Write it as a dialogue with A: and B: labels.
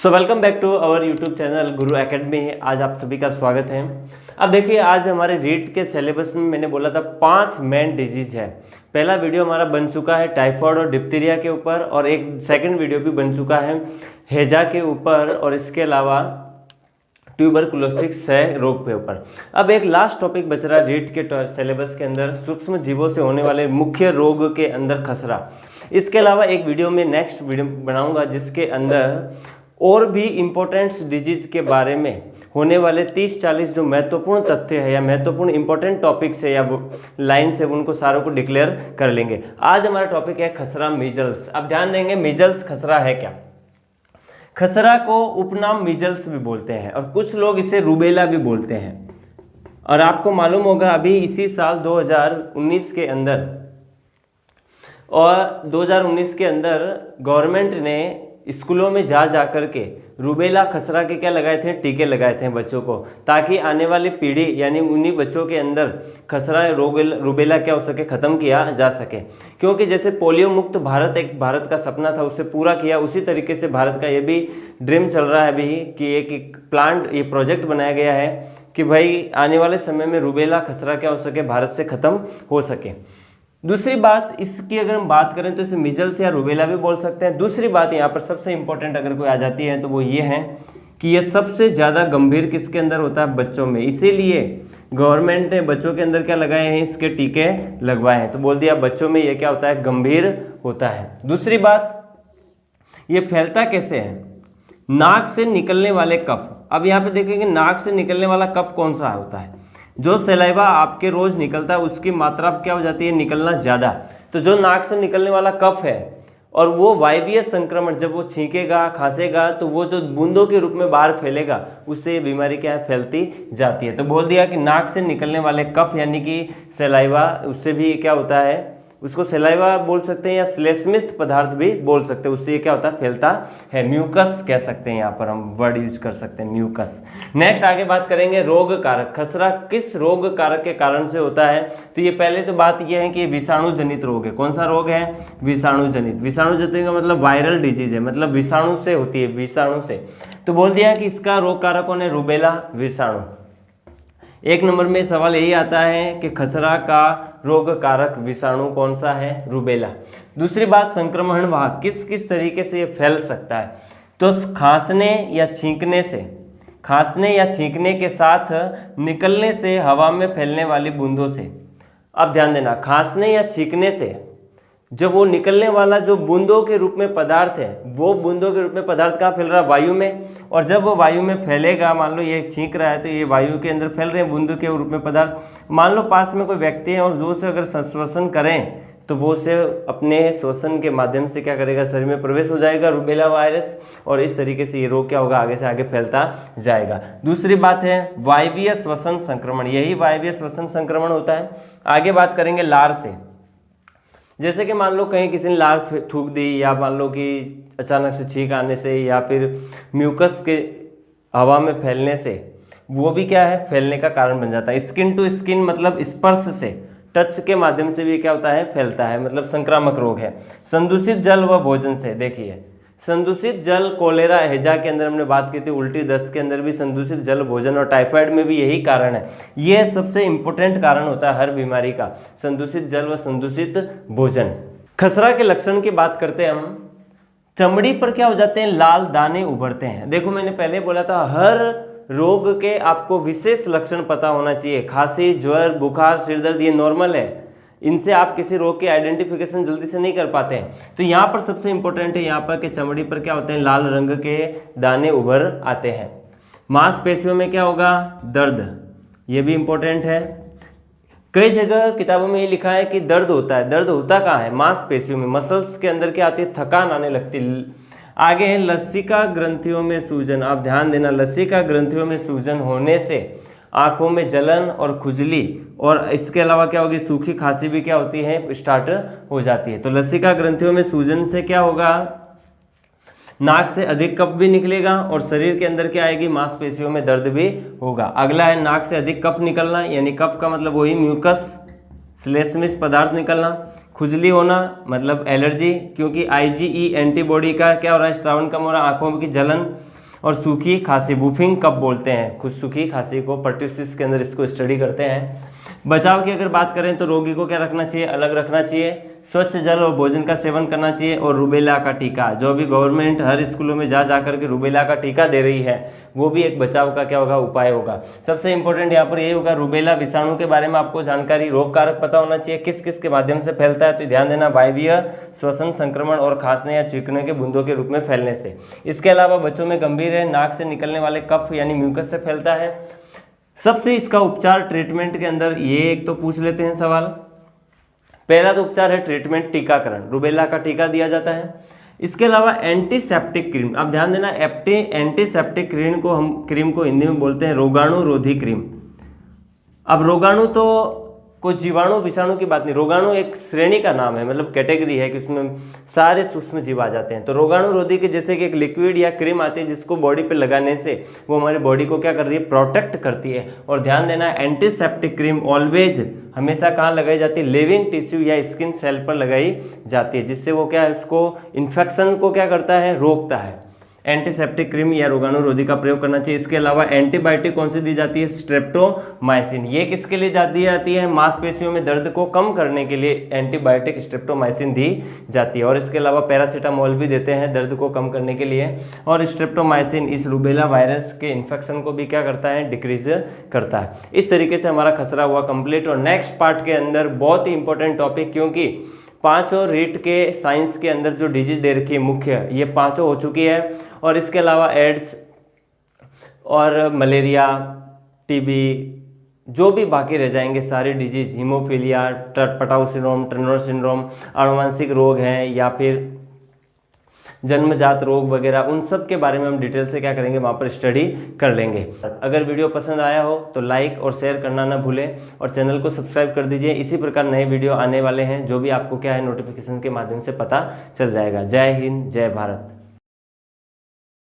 A: So welcome back to our YouTube channel Guru Academy. आज आप सभी का स्वागत है। अब देखिए, आज हमारे रीट के सिलेबस में मैंने बोला था 5 मेन डिजीज है। पहला वीडियो हमारा बन चुका है टाइफाइड और डिप्थीरिया के ऊपर, और एक सेकंड वीडियो भी बन चुका है हैजा के ऊपर, और इसके अलावा ट्यूबरकुलोसिस रोग के ऊपर। अब एक लास्ट टॉपिक बच रहा है रीट के सिलेबस के अंदर, सूक्ष्म जीवों से होने वाले मुख्य रोग के अंदर खसरा। इसके अलावा एक वीडियो में नेक्स्ट वीडियो बनाऊंगा जिसके अंदर और भी इम्पोर्टेंट डिजीज के बारे में होने वाले 30-40 जो महत्वपूर्ण तथ्य है या महत्वपूर्ण इंपॉर्टेंट टॉपिक्स है या लाइन्स है, उनको सारों को डिक्लेयर कर लेंगे। आज हमारा टॉपिक है खसरा मीजल्स। अब ध्यान देंगे, मीजल्स खसरा है क्या। खसरा को उपनाम मीजल्स भी बोलते हैं और कुछ लोग इसे रूबेला भी बोलते हैं। और आपको मालूम होगा अभी इसी साल 2019 के अंदर गवर्नमेंट ने स्कूलों में जा करके रूबेला खसरा के क्या लगाए थे, टीके लगाए थे बच्चों को, ताकि आने वाली पीढ़ी यानी उन्हीं बच्चों के अंदर खसरा रूबेला क्या हो सके, खत्म किया जा सके। क्योंकि जैसे पोलियो मुक्त भारत एक भारत का सपना था, उसे पूरा किया, उसी तरीके से भारत का ये भी ड्रीम चल रहा है अभी कि एक प्लांट, ये प्रोजेक्ट बनाया गया है कि भाई आने वाले समय में रूबेला खसरा क्या हो सके, भारत से खत्म हो सके। दूसरी बात इसकी अगर हम बात करें तो इसे मीजल्स या रूबेला भी बोल सकते हैं। दूसरी बात यहाँ पर सबसे इंपॉर्टेंट अगर कोई आ जाती है तो वो ये है कि ये सबसे ज़्यादा गंभीर किसके अंदर होता है, बच्चों में। इसीलिए गवर्नमेंट ने बच्चों के अंदर क्या लगाए हैं, इसके टीके लगवाए हैं। तो बोल दिया बच्चों में ये क्या होता है, गंभीर होता है। दूसरी बात, ये फैलता कैसे है, नाक से निकलने वाले कफ। अब यहाँ पे देखेंगे नाक से निकलने वाला कफ कौन सा होता है, जो सलाइवा आपके रोज निकलता है उसकी मात्रा क्या हो जाती है, निकलना ज़्यादा। तो जो नाक से निकलने वाला कफ है और वो वायवीय संक्रमण, जब वो छींकेगा खांसेगा तो वो जो बूंदों के रूप में बाहर फैलेगा, उससे ये बीमारी क्या है, फैलती जाती है। तो बोल दिया कि नाक से निकलने वाले कफ यानी कि सलाइवा, उससे भी क्या होता है, उसको सलाइवा बोल सकते हैं या श्लेष्मित पदार्थ भी बोल सकते हैं, उससे क्या होता है, फैलता है। म्यूकस कह सकते हैं, यहाँ पर हम वर्ड यूज कर सकते हैं, म्यूकस। नेक्स्ट आगे बात करेंगे रोग कारक। खसरा किस रोग कारक के कारण से होता है, तो ये पहले तो बात ये है कि विषाणु जनित रोग है। कौन सा रोग है, विषाणु जनित। विषाणु जनित का मतलब वायरल डिजीज है, मतलब विषाणु से होती है, विषाणु से। तो बोल दिया कि इसका रोग कारक कौन है, रूबेला विषाणु। एक नंबर में सवाल यही आता है कि खसरा का रोग कारक विषाणु कौन सा है, रूबेला। दूसरी बात, संक्रमण वाहक किस किस तरीके से ये फैल सकता है, तो खांसने या छींकने से, खांसने या छींकने के साथ निकलने से, हवा में फैलने वाली बूंदों से। अब ध्यान देना, खांसने या छींकने से जब वो निकलने वाला जो बूंदों के रूप में पदार्थ है, वो बूंदों के रूप में पदार्थ कहाँ फैल रहा है, वायु में। और जब वो वायु में फैलेगा, मान लो ये छींक रहा है तो ये वायु के अंदर फैल रहे हैं बूंदों के रूप में पदार्थ। मान लो पास में कोई व्यक्ति है और जो से अगर श्वसन करें तो वो से अपने श्वसन के माध्यम से क्या करेगा, शरीर में प्रवेश हो जाएगा रूबेला वायरस, और इस तरीके से ये रोग क्या होगा, आगे से आगे फैलता जाएगा। दूसरी बात है वायवीय श्वसन संक्रमण, यही वायवीय श्वसन संक्रमण होता है। आगे बात करेंगे लार से। जैसे कि मान लो कहीं किसी ने लार थूक दी, या मान लो कि अचानक से छींक आने से, या फिर म्यूकस के हवा में फैलने से, वो भी क्या है, फैलने का कारण बन जाता है। स्किन टू स्किन मतलब स्पर्श से, टच के माध्यम से भी क्या होता है, फैलता है, मतलब संक्रामक रोग है। संदूषित जल व भोजन से, देखिए संदूषित जल, कोलेरा हैजा के अंदर हमने बात की थी, उल्टी दस्त के अंदर भी संदूषित जल भोजन, और टाइफाइड में भी यही कारण है। ये सबसे इंपॉर्टेंट कारण होता है हर बीमारी का, संदूषित जल व संदूषित भोजन। खसरा के लक्षण की बात करते हैं हम। चमड़ी पर क्या हो जाते हैं, लाल दाने उभरते हैं। देखो मैंने पहले बोला था हर रोग के आपको विशेष लक्षण पता होना चाहिए। खांसी, ज्वर, बुखार, सिरदर्द ये नॉर्मल है, इनसे आप किसी रोग की आइडेंटिफिकेशन जल्दी से नहीं कर पाते हैं। तो यहाँ पर सबसे इंपॉर्टेंट है यहाँ पर कि चमड़ी पर क्या होते हैं, लाल रंग के दाने उभर आते हैं। मांसपेशियों में क्या होगा, दर्द, ये भी इंपॉर्टेंट है। कई जगह किताबों में ये लिखा है कि दर्द होता है, दर्द होता कहाँ है, मांसपेशियों में, मसल्स के अंदर क्या आती है, थकान आने लगती है। आगे है लसिका ग्रंथियों में सूजन। आप ध्यान देना, लसिका ग्रंथियों में सूजन होने से आंखों में जलन और खुजली, और इसके अलावा क्या होगी, सूखी खांसी भी क्या होती है, स्टार्ट हो जाती है। तो लसिका ग्रंथियों में सूजन से क्या होगा, नाक से अधिक कफ भी निकलेगा, और शरीर के अंदर क्या आएगी, मांसपेशियों में दर्द भी होगा। अगला है नाक से अधिक कफ निकलना, यानी कफ का मतलब वही म्यूकस, श्लेष्मित पदार्थ निकलना। खुजली होना मतलब एलर्जी, क्योंकि IgE एंटीबॉडी का क्या हो रहा है, श्रावण कम हो रहा है, आंखों की जलन, और सूखी खांसी, बूफिंग कब बोलते हैं, खुद सूखी खांसी को, पर्ट्यूसिस के अंदर इसको स्टडी करते हैं। बचाव की अगर बात करें तो रोगी को क्या रखना चाहिए, अलग रखना चाहिए, स्वच्छ जल और भोजन का सेवन करना चाहिए, और रूबेला का टीका, जो भी गवर्नमेंट हर स्कूलों में जा करके रूबेला का टीका दे रही है, वो भी एक बचाव का क्या होगा, उपाय होगा। सबसे इंपॉर्टेंट यहाँ पर ये होगा, रूबेला विषाणु के बारे में आपको जानकारी, रोग कारक पता होना चाहिए, किस किस के माध्यम से फैलता है, तो ध्यान देना, वायवीय, श्वसन, संक्रमण और खांसने या चीखने के बूंदों के रूप में फैलने से। इसके अलावा बच्चों में गंभीर है, नाक से निकलने वाले कफ यानी म्यूकस से फैलता है। सबसे इसका उपचार ट्रीटमेंट के अंदर ये एक तो पूछ लेते हैं सवाल, पहला तो उपचार है ट्रीटमेंट, टीकाकरण, रूबेला का टीका दिया जाता है। इसके अलावा एंटीसेप्टिक क्रीम, अब ध्यान देना, एंटीसेप्टिक क्रीम को हिंदी में बोलते हैं रोगाणु रोधी क्रीम। अब रोगाणु तो कोई जीवाणु विषाणु की बात नहीं, रोगाणु एक श्रेणी का नाम है, मतलब कैटेगरी है कि उसमें सारे सूक्ष्म जीव आ जाते हैं। तो रोगाणु रोधी के जैसे कि एक लिक्विड या क्रीम आती है जिसको बॉडी पे लगाने से वो हमारी बॉडी को क्या कर रही है, प्रोटेक्ट करती है। और ध्यान देना, एंटीसेप्टिक क्रीम ऑलवेज हमेशा कहाँ लगाई जाती है, लिविंग टिश्यू या स्किन सेल पर लगाई जाती है, जिससे वो क्या है, उसको इन्फेक्शन को क्या करता है, रोकता है। एंटीसेप्टिक क्रीम या रोगाणु रोधी का प्रयोग करना चाहिए। इसके अलावा एंटीबायोटिक कौन सी दी जाती है, स्ट्रेप्टोमाइसिन, ये किसके लिए दी जाती है, मांसपेशियों में दर्द को कम करने के लिए एंटीबायोटिक स्ट्रेप्टोमाइसिन दी जाती है। और इसके अलावा पैरासीटामोल भी देते हैं दर्द को कम करने के लिए। और स्ट्रेप्टोमाइसिन इस रूबेला वायरस के इन्फेक्शन को भी क्या करता है, डिक्रीज करता है। इस तरीके से हमारा खसरा हुआ कंप्लीट। और नेक्स्ट पार्ट के अंदर बहुत ही इंपॉर्टेंट टॉपिक, क्योंकि पांचों रीट के साइंस के अंदर जो डिजीज दे रखी है मुख्य, ये पांचों हो चुकी है। और इसके अलावा एड्स और मलेरिया, टीबी, जो भी बाकी रह जाएंगे सारे disease, haemophilia, Patau syndrome, Turner syndrome, आनुवांशिक रोग हैं या फिर जन्मजात रोग वगैरह, उन सब के बारे में हम डिटेल से क्या करेंगे, वहाँ पर स्टडी कर लेंगे। अगर वीडियो पसंद आया हो तो लाइक और शेयर करना ना भूलें, और चैनल को सब्सक्राइब कर दीजिए। इसी प्रकार नए वीडियो आने वाले हैं, जो भी आपको क्या है नोटिफिकेशन के माध्यम से पता चल जाएगा। जय हिंद, जय भारत।